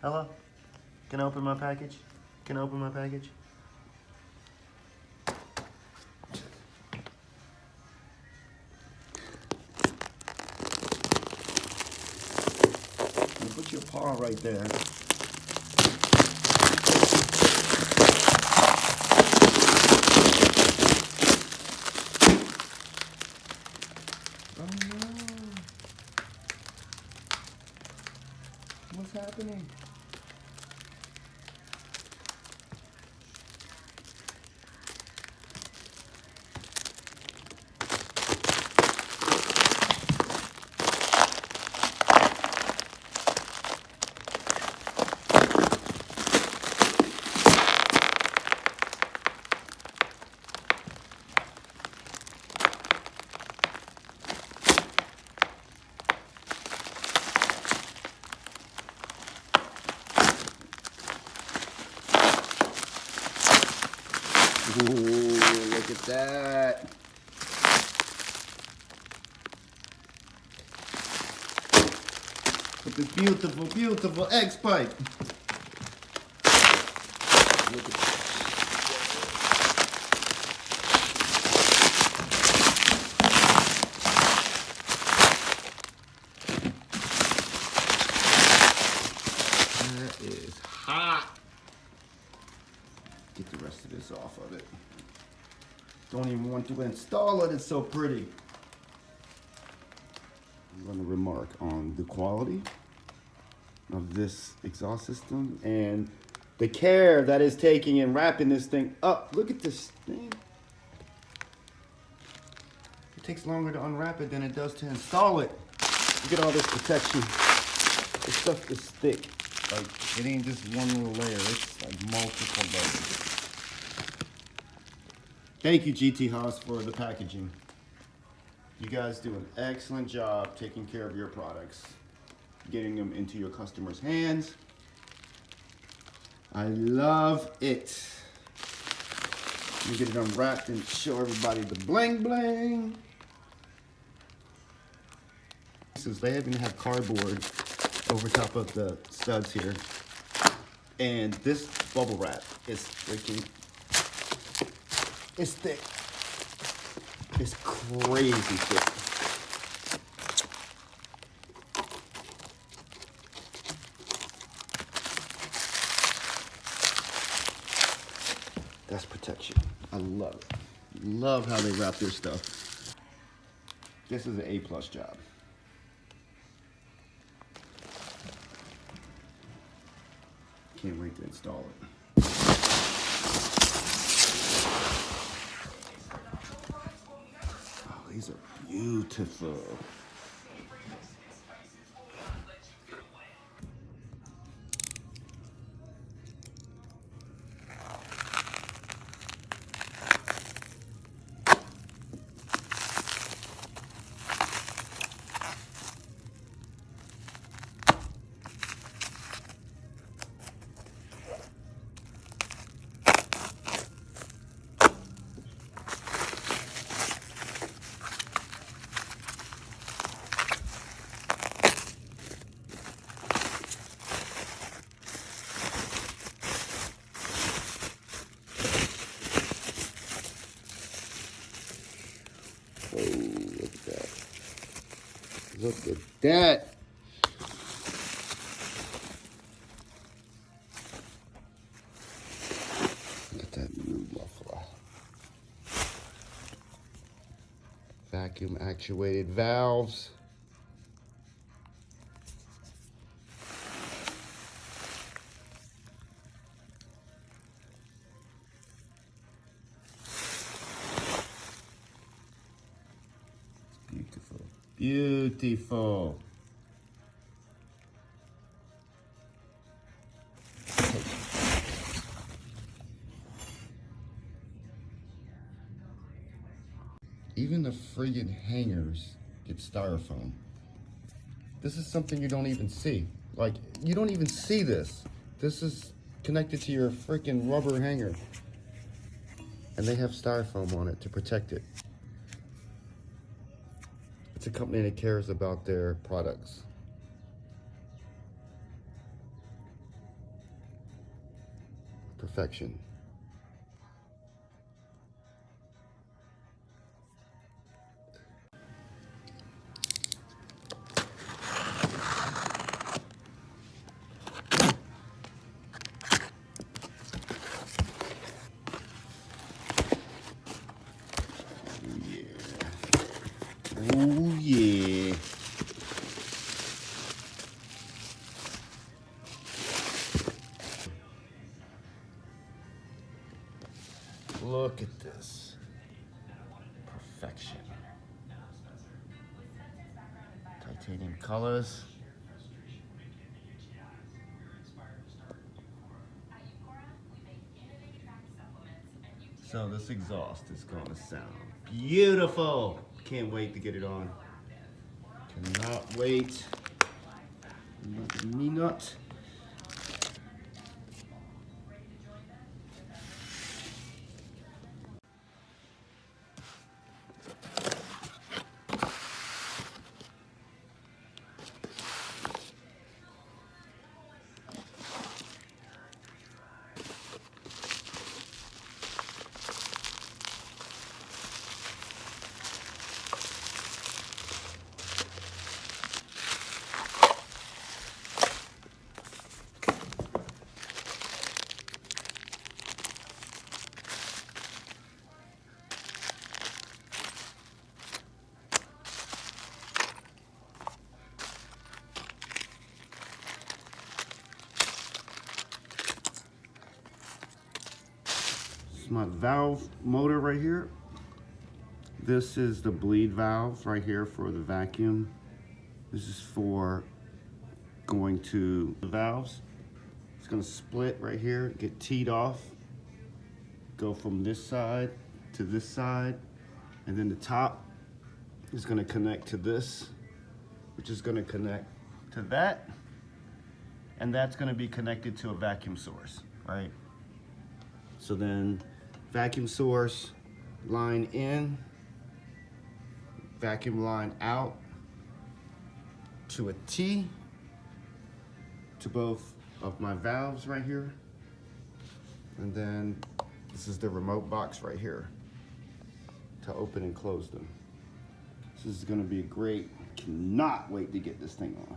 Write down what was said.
Hello? Can I open my package? Can I open my package? Put your paw right there. Oh no. What's happening? Ooh, look at that. With this beautiful, beautiful X pipe. Look at that. That is hot. Get the rest of this off of it. Don't even want to install it, it's so pretty. I'm going to remark on the quality of this exhaust system and the care that is taking in wrapping this thing up. Look at this thing. It takes longer to unwrap it than it does to install it. Look at all this protection. This stuff is thick. Like, it ain't just one little layer, it's like multiple layers. Thank you, GThaus, for the packaging. You guys do an excellent job taking care of your products, getting them into your customers' hands. I love it. Let me get it unwrapped and show everybody the bling bling. Since they even have cardboard over top of the studs here. And this bubble wrap is freaking, it's thick. It's crazy thick. That's protection. I love it. Love how they wrap their stuff. This is an A+ job. Can't wait to install it. Oh, these are beautiful. Oh, look at that. Look at that. Look at that new muffler. Vacuum actuated valves. Beautiful. Beautiful. Even the friggin' hangers get styrofoam. This is something you don't even see. Like, you don't even see this. This is connected to your freaking rubber hanger. And they have styrofoam on it to protect it. It's a company that cares about their products. Perfection. Oh yeah. Look at this. Perfection. Titanium colors. So this exhaust is going to sound beautiful. Can't wait to get it on. Cannot wait. Me not. My valve motor right here. This is the bleed valve right here for the vacuum. This is for going to the valves. It's going to split right here, get teed off, go from this side to this side, and then the top is going to connect to this, which is going to connect to that, and that's going to be connected to a vacuum source, right? So then vacuum source line in, vacuum line out to a T to both of my valves right here. And then this is the remote box right here to open and close them. This is gonna be great. Cannot wait to get this thing on.